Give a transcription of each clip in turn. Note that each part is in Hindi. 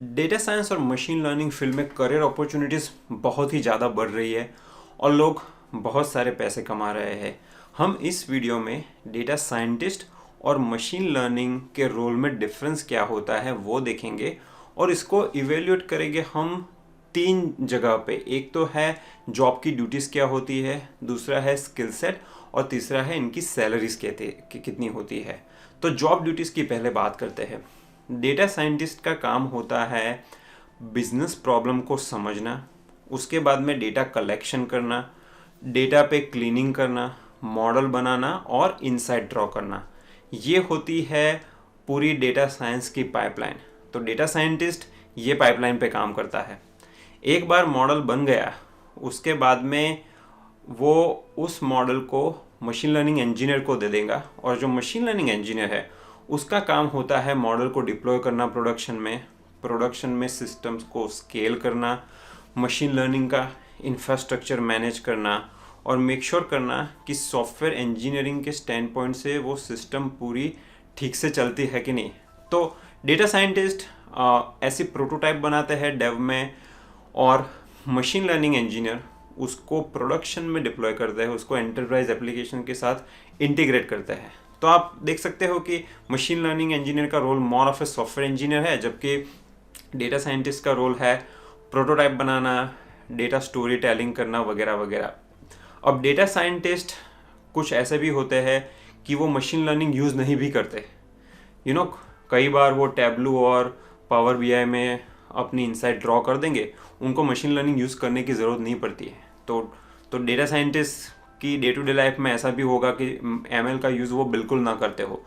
डेटा साइंस और मशीन लर्निंग फील्ड में करियर अपॉर्चुनिटीज़ बहुत ही ज़्यादा बढ़ रही है और लोग बहुत सारे पैसे कमा रहे हैं। हम इस वीडियो में डेटा साइंटिस्ट और मशीन लर्निंग के रोल में डिफरेंस क्या होता है वो देखेंगे और इसको इवेल्यूएट करेंगे हम तीन जगह पे। एक तो है जॉब की ड्यूटीज़ क्या होती है, दूसरा है स्किल सेट और तीसरा है इनकी सैलरीज कितनी होती है। तो जॉब ड्यूटीज़ की पहले बात करते हैं। डेटा साइंटिस्ट का काम होता है बिजनेस प्रॉब्लम को समझना, उसके बाद में डेटा कलेक्शन करना, डेटा पे क्लीनिंग करना, मॉडल बनाना और इनसाइट ड्रॉ करना। ये होती है पूरी डेटा साइंस की पाइपलाइन। तो डेटा साइंटिस्ट ये पाइपलाइन पे काम करता है। एक बार मॉडल बन गया, उसके बाद में वो उस मॉडल को मशीन लर्निंग इंजीनियर को दे देगा और जो मशीन लर्निंग इंजीनियर है उसका काम होता है मॉडल को डिप्लॉय करना प्रोडक्शन में सिस्टम्स को स्केल करना, मशीन लर्निंग का इंफ्रास्ट्रक्चर मैनेज करना और मेक श्योर करना कि सॉफ्टवेयर इंजीनियरिंग के स्टैंड पॉइंट से वो सिस्टम पूरी ठीक से चलती है कि नहीं। तो डेटा साइंटिस्ट ऐसी प्रोटोटाइप बनाते हैं डेव में और मशीन लर्निंग इंजीनियर उसको प्रोडक्शन में डिप्लॉय करते हैं, उसको एंटरप्राइज एप्लीकेशन के साथ इंटीग्रेट करते हैं। तो आप देख सकते हो कि मशीन लर्निंग इंजीनियर का role more of a software engineer है, जबकि डेटा साइंटिस्ट का रोल है प्रोटोटाइप बनाना, डेटा स्टोरी टेलिंग करना वगैरह वगैरह। अब डेटा साइंटिस्ट कुछ ऐसे भी होते हैं कि वो मशीन लर्निंग यूज़ नहीं भी करते। कई बार वो टैबलू और पावर बीआई में अपनी इनसाइट ड्रॉ कर देंगे, उनको मशीन लर्निंग यूज़ करने की ज़रूरत नहीं पड़ती है। तो डेटा साइंटिस्ट की डे टू डे लाइफ में ऐसा भी होगा कि एमएल का यूज़ वो बिल्कुल ना करते हो,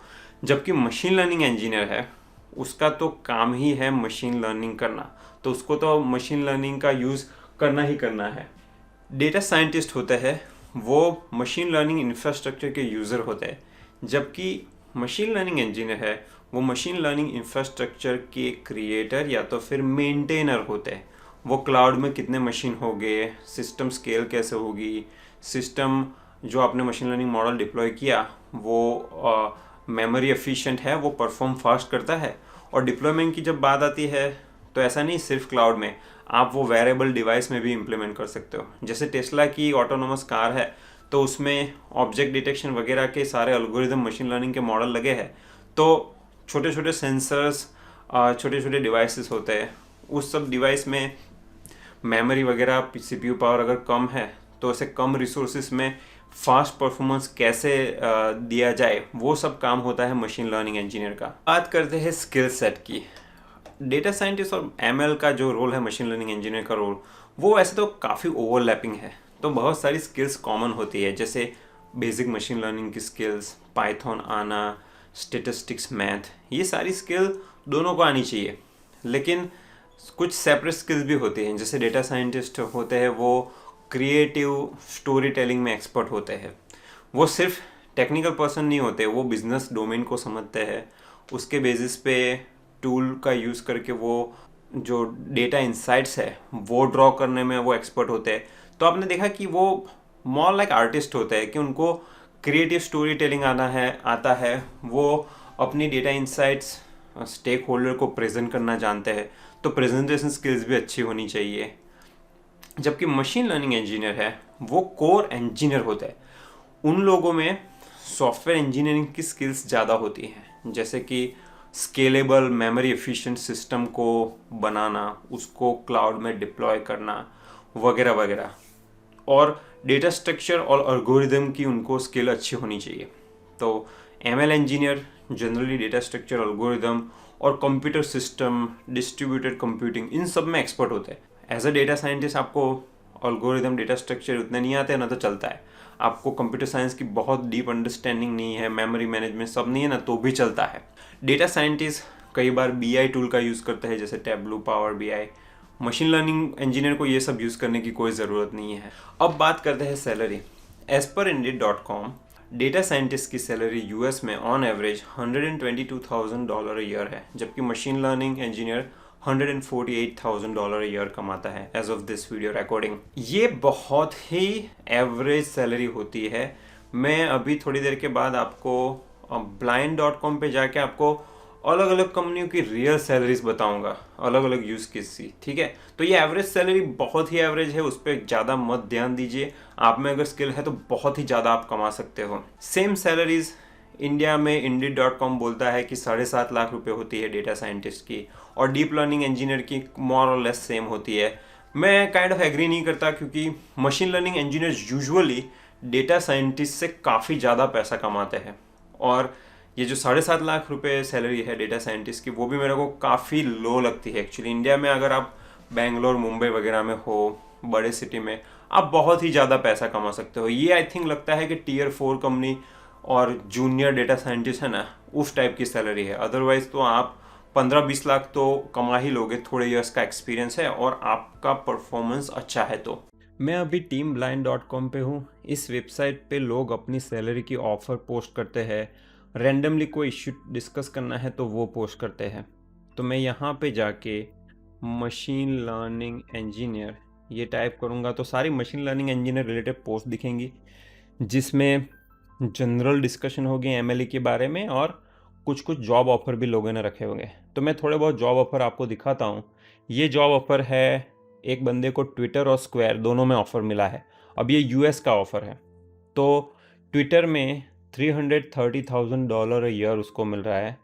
जबकि मशीन लर्निंग इंजीनियर है उसका तो काम ही है मशीन लर्निंग करना, तो उसको तो मशीन लर्निंग का यूज़ करना ही करना है। डेटा साइंटिस्ट होते हैं वो मशीन लर्निंग इंफ्रास्ट्रक्चर के यूज़र होते हैं, जबकि मशीन लर्निंग इंजीनियर है वो मशीन लर्निंग इंफ्रास्ट्रक्चर के क्रिएटर या तो फिर मेंटेनर होते हैं। वो क्लाउड में कितने मशीन हो गए, सिस्टम स्केल कैसे होगी, सिस्टम जो आपने मशीन लर्निंग मॉडल डिप्लॉय किया वो मेमोरी एफिशिएंट है, वो परफॉर्म फास्ट करता है। और डिप्लॉयमेंट की जब बात आती है तो ऐसा नहीं सिर्फ क्लाउड में, आप वो वेरेबल डिवाइस में भी इम्प्लीमेंट कर सकते हो। जैसे टेस्ला की ऑटोनोमस कार है तो उसमें ऑब्जेक्ट डिटेक्शन वगैरह के सारे एल्गोरिदम मशीन लर्निंग के मॉडल लगे हैं। तो छोटे छोटे सेंसर्स, छोटे छोटे डिवाइसेस होते हैं, उस सब डिवाइस में मेमोरी वगैरह सीपीयू पावर अगर कम है तो ऐसे कम रिसोर्सेज में फास्ट परफॉर्मेंस कैसे दिया जाए, वो सब काम होता है मशीन लर्निंग इंजीनियर का। बात करते हैं स्किल सेट की। डेटा साइंटिस्ट और एमएल का जो रोल है मशीन लर्निंग इंजीनियर का रोल, वो वैसे तो काफ़ी ओवरलैपिंग है। तो बहुत सारी स्किल्स कॉमन होती है, जैसे बेसिक मशीन लर्निंग की स्किल्स, पाइथन आना, स्टेटिस्टिक्स, मैथ, ये सारी स्किल दोनों को आनी चाहिए। लेकिन कुछ सेपरेट स्किल्स भी होती हैं। जैसे डेटा साइंटिस्ट होते हैं वो क्रिएटिव स्टोरी टेलिंग में एक्सपर्ट होते हैं। वो सिर्फ टेक्निकल पर्सन नहीं होते, वो बिजनेस डोमेन को समझते हैं, उसके बेसिस पे टूल का यूज़ करके वो जो डेटा इंसाइट्स है वो ड्रॉ करने में वो एक्सपर्ट होते हैं। तो आपने देखा कि वो मोर लाइक आर्टिस्ट होते हैं कि उनको क्रिएटिव स्टोरी टेलिंग आता है, वो अपनी डेटा इंसाइट्स स्टेक होल्डर को प्रेजेंट करना जानते हैं। तो प्रेजेंटेशन स्किल्स भी अच्छी होनी चाहिए। जबकि मशीन लर्निंग इंजीनियर है वो कोर इंजीनियर होता है, उन लोगों में सॉफ्टवेयर इंजीनियरिंग की स्किल्स ज़्यादा होती हैं, जैसे कि स्केलेबल मेमोरी एफिशिएंट सिस्टम को बनाना, उसको क्लाउड में डिप्लॉय करना वगैरह वगैरह। और डेटा स्ट्रक्चर और एल्गोरिदम की उनको स्किल अच्छी होनी चाहिए। तो ML engineer generally data structure, algorithm और कंप्यूटर सिस्टम, डिस्ट्रीब्यूटेड कंप्यूटिंग, इन सब में एक्सपर्ट होते हैं। एज अ डेटा साइंटिस्ट आपको एल्गोरिदम, डेटा स्ट्रक्चर उतने नहीं आते ना तो चलता है। आपको कंप्यूटर साइंस की बहुत डीप अंडरस्टैंडिंग नहीं है, मेमोरी मैनेजमेंट सब नहीं है ना, तो भी चलता है। डेटा साइंटिस्ट कई बार बीआई टूल का यूज़ करते हैं, जैसे tableau, power BI. Machine learning engineer को ये सब यूज़ करने की कोई ज़रूरत नहीं है। अब बात करते हैं सैलरी। एज पर इंडिड.com, डेटा साइंटिस्ट की सैलरी यूएस में ऑन एवरेज $122,000 ईयर है, जबकि मशीन लर्निंग इंजीनियर $148,000 ईयर कमाता है as of this video recording. ये बहुत ही एवरेज सैलरी होती है। मैं अभी थोड़ी देर के बाद आपको blind.com पे जाके आपको अलग अलग कंपनियों की रियल सैलरीज बताऊंगा, अलग अलग यूज केस की, ठीक है। तो ये एवरेज सैलरी बहुत ही एवरेज है, उस पर ज़्यादा मत ध्यान दीजिए। आप में अगर स्किल है तो बहुत ही ज़्यादा आप कमा सकते हो। सेम सैलरीज इंडिया में Indeed.com बोलता है कि 7.5 लाख रुपए होती है डेटा साइंटिस्ट की, और डीप लर्निंग इंजीनियर की मोर और लेस सेम होती है। मैं काइंड ऑफ एग्री नहीं करता, क्योंकि machine learning engineers usually data scientist से काफ़ी ज़्यादा पैसा कमाते हैं। और ये जो 7.5 लाख रुपए सैलरी है डेटा साइंटिस्ट की, वो भी मेरे को काफ़ी लो लगती है एक्चुअली। इंडिया में अगर आप बेंगलोर मुंबई वगैरह में हो, बड़े सिटी में, आप बहुत ही ज़्यादा पैसा कमा सकते हो। ये आई थिंक लगता है कि Tier 4 कंपनी और जूनियर डेटा साइंटिस्ट है ना, उस टाइप की सैलरी है। अदरवाइज तो आप 15-20 लाख तो कमा ही लोगे, थोड़े ईयर्स का एक्सपीरियंस है और आपका परफॉर्मेंस अच्छा है तो। मैं अभी teamblind.com पे हूँ। इस वेबसाइट पे लोग अपनी सैलरी की ऑफ़र पोस्ट करते हैं। रैंडमली कोई इश्यू डिस्कस करना है तो वो पोस्ट करते हैं। तो मैं यहाँ पे जाके मशीन लर्निंग इंजीनियर ये टाइप करूँगा तो सारी machine learning engineer related post दिखेंगी, जिसमें जनरल डिस्कशन होगी MLE के बारे में, और कुछ कुछ जॉब ऑफ़र भी लोगों ने रखे होंगे। तो मैं थोड़े बहुत जॉब ऑफ़र आपको दिखाता हूँ। ये जॉब ऑफ़र है, एक बंदे को ट्विटर और स्क्वायर दोनों में ऑफ़र मिला है। अब ये US का ऑफ़र है। तो ट्विटर में $330,000 ईयर उसको मिल रहा है,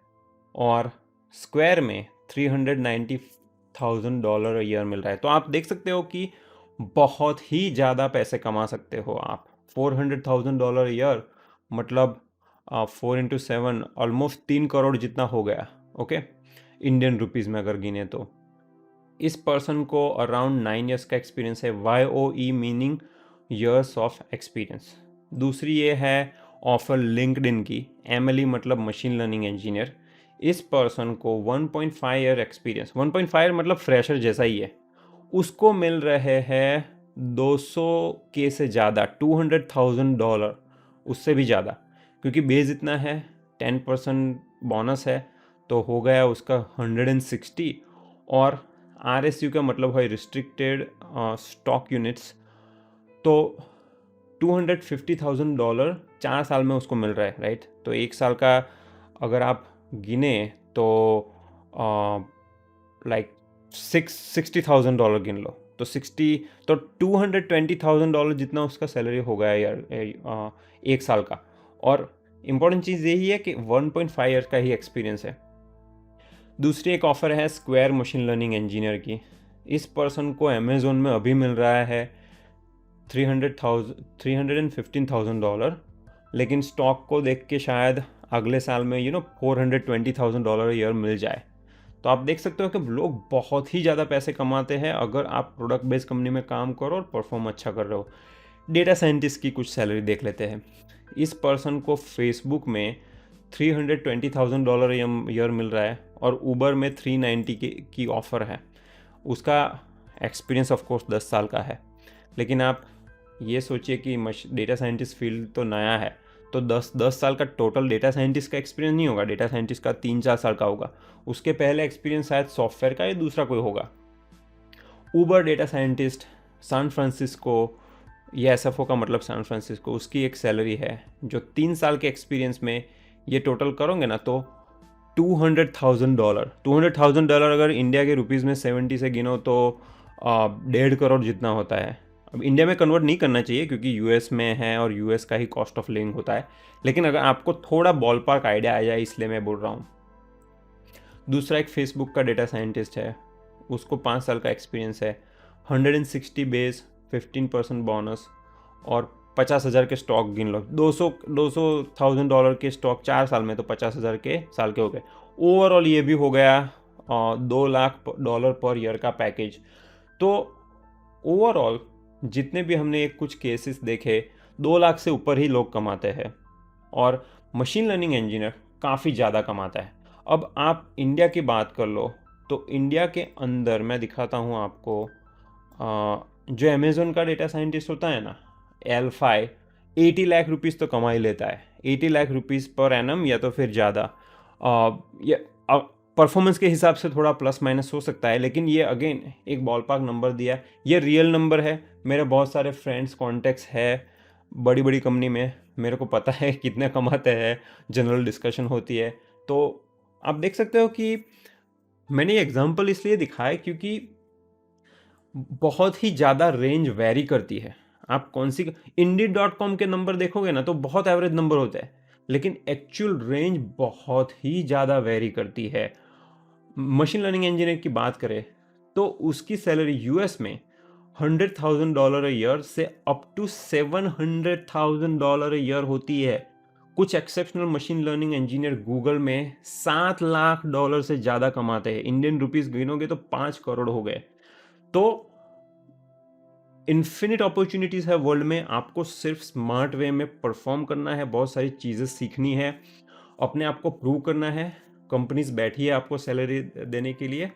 और स्क्वायर में $390,000 ईयर मिल रहा है। तो आप देख सकते हो कि बहुत ही ज़्यादा पैसे कमा सकते हो आप। $400,000 ईयर मतलब 4 × 7 ऑलमोस्ट 3 करोड़ जितना हो गया। ओके, इंडियन रुपीज़ में अगर गिने तो। इस पर्सन को अराउंड 9 ईयर्स का एक्सपीरियंस है। YOE meaning years of experience. दूसरी ये है ऑफर लिंक्डइन की, MLE मतलब मशीन लर्निंग इंजीनियर। इस पर्सन को 1.5 ईयर एक्सपीरियंस, 1.5 मतलब फ्रेशर जैसा ही है, उसको मिल रहे हैं 200K से ज़्यादा, $200,000, उससे भी ज़्यादा, क्योंकि बेस इतना है, 10% बोनस है, तो हो गया उसका 160। और RSU का मतलब है रिस्ट्रिक्टेड स्टॉक यूनिट्स, तो $250,000 4 साल में उसको मिल रहा है, राइट। तो 1 साल का अगर आप गिने तो लाइक $60,000 गिन लो, तो 220,000 जितना उसका सैलरी हो गया यार 1 साल का। और इम्पॉर्टेंट चीज़ यही है कि 1.5 ईयर का ही एक्सपीरियंस है। दूसरी एक ऑफ़र है स्क्वायर मशीन लर्निंग इंजीनियर की। इस पर्सन को अमेज़ोन में अभी मिल रहा है $315,000, लेकिन स्टॉक को देख के शायद अगले साल में $420,000 ईयर मिल जाए। तो आप देख सकते हो कि लोग बहुत ही ज़्यादा पैसे कमाते हैं अगर आप प्रोडक्ट बेस्ड कंपनी में काम करो और परफॉर्म अच्छा कर रहे हो। डेटा साइंटिस्ट की कुछ सैलरी देख लेते हैं। इस पर्सन को फेसबुक में $320,000 ईयर मिल रहा है, और ऊबर में 390 की ऑफ़र है। उसका एक्सपीरियंस ऑफ कोर्स 10 साल का है। लेकिन आप ये सोचिए कि डेटा साइंटिस्ट फील्ड तो नया है, तो 10 साल का टोटल डेटा साइंटिस्ट का एक्सपीरियंस नहीं होगा। डेटा साइंटिस्ट का 3-4 साल का होगा। उसके पहले एक्सपीरियंस शायद सॉफ्टवेयर का या दूसरा कोई होगा। Uber data scientist San Francisco, ये SFO का मतलब सैन फ्रांसिस्को, उसकी एक सैलरी है जो 3 साल के एक्सपीरियंस में ये टोटल करोगे ना तो $200,000 अगर इंडिया के रुपीज़ में 70 से गिनो तो 1.5 करोड़ जितना होता है। अब इंडिया में कन्वर्ट नहीं करना चाहिए क्योंकि US में है और US का ही कॉस्ट ऑफ लिविंग होता है, लेकिन अगर आपको थोड़ा बॉल पार्क आइडिया आ जाए इसलिए मैं बोल रहा हूँ। दूसरा एक फेसबुक का डेटा साइंटिस्ट है, उसको 5 साल का एक्सपीरियंस है, 160 बेस, 15% बोनस और 50,000 के स्टॉक गिन लो। $200,000 के स्टॉक 4 साल में, तो 50,000 के साल के हो गए। ओवरऑल ये भी हो गया $2 लाख पर ईयर का पैकेज। तो ओवरऑल जितने भी हमने कुछ केसेस देखे, 2 लाख से ऊपर ही लोग कमाते हैं, और मशीन लर्निंग इंजीनियर काफ़ी ज़्यादा कमाता है। अब आप इंडिया की बात कर लो, तो इंडिया के अंदर मैं दिखाता हूँ आपको, जो अमेज़ोन का डेटा साइंटिस्ट होता है ना, L5, 80 लाख रुपीज़ तो कमा ही लेता है। 80 लाख रुपीज़ पर एनम या तो फिर ज़्यादा। ये परफॉर्मेंस के हिसाब से थोड़ा प्लस माइनस हो सकता है, लेकिन ये अगेन एक बॉल पार्क नंबर दिया, ये रियल नंबर है। मेरे बहुत सारे फ्रेंड्स कॉन्टेक्ट्स है बड़ी बड़ी कंपनी में, मेरे को पता है कितने कमाते हैं, जनरल डिस्कशन होती है। तो आप देख सकते हो कि मैंने ये एग्जांपल इसलिए दिखाया क्योंकि बहुत ही ज़्यादा रेंज वैरी करती है। आप कौन सी Indeed.com के नंबर देखोगे ना तो बहुत एवरेज नंबर होता है, लेकिन एक्चुअल रेंज बहुत ही ज़्यादा वैरी करती है। मशीन लर्निंग इंजीनियर की बात करें तो उसकी सैलरी यूएस में $100,000 अ ईयर से अप टू $700,000 अ ईयर होती है। कुछ exceptional machine learning engineer Google में $7 लाख से ज़्यादा कमाते हैं। इंडियन रुपीस गिनोगे तो 5 करोड़ हो गए। तो इन्फिनिट अपॉर्चुनिटीज़ है वर्ल्ड में। आपको सिर्फ स्मार्ट वे में परफॉर्म करना है, बहुत सारी चीज़ें सीखनी है, अपने आप को प्रूव करना है। कंपनीज बैठी है आपको सैलरी देने के लिए।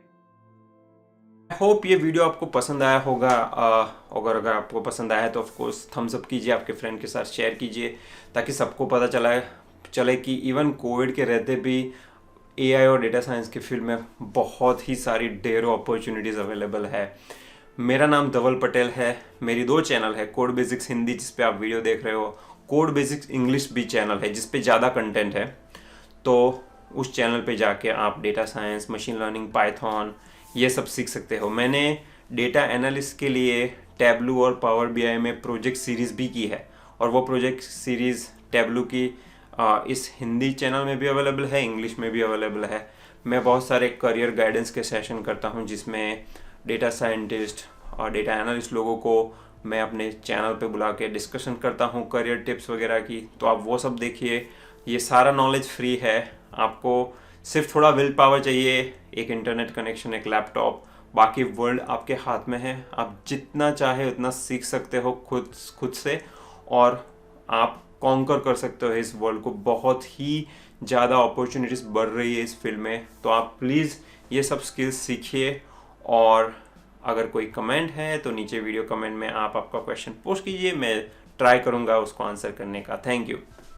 आई होप ये वीडियो आपको पसंद आया होगा। अगर आपको पसंद आया है तो ऑफकोर्स थम्स अप कीजिए, आपके फ्रेंड के साथ शेयर कीजिए, ताकि सबको पता चले कि इवन कोविड के रहते भी एआई और डेटा साइंस के फील्ड में बहुत ही सारी ढेरों अपॉर्चुनिटीज़ अवेलेबल है। मेरा नाम धवल पटेल है। मेरी 2 चैनल है, कोड बेसिक्स हिंदी जिस पे आप वीडियो देख रहे हो, कोड बेसिक्स इंग्लिश भी चैनल है जिस पे ज़्यादा कंटेंट है। तो उस चैनल पे जाके आप data science, machine learning, Python ये सब सीख सकते हो। मैंने डेटा एनालिस्ट के लिए टैबलू और पावर बीआई में प्रोजेक्ट सीरीज़ भी की है, और वो प्रोजेक्ट सीरीज़ टैबलू की इस हिंदी चैनल में भी अवेलेबल है, इंग्लिश में भी अवेलेबल है। मैं बहुत सारे करियर गाइडेंस के सेशन करता हूँ जिसमें डेटा साइंटिस्ट और डेटा एनालिस्ट लोगों को मैं अपने चैनल पे बुला के डिस्कशन करता हूँ करियर टिप्स वगैरह की। तो आप वो सब देखिए। ये सारा नॉलेज फ्री है। आपको सिर्फ थोड़ा विल पावर चाहिए, एक इंटरनेट कनेक्शन, एक लैपटॉप, बाकी वर्ल्ड आपके हाथ में है। आप जितना चाहे उतना सीख सकते हो खुद से, और आप कॉन्कर कर सकते हो इस वर्ल्ड को। बहुत ही ज़्यादा अपॉर्चुनिटीज़ बढ़ रही है इस फील्ड में। तो आप प्लीज़ ये सब स्किल्स सीखिए। और अगर कोई कमेंट है तो नीचे वीडियो कमेंट में आप आपका क्वेश्चन पोस्ट कीजिए, मैं ट्राई करूँगा उसको आंसर करने का। Thank you.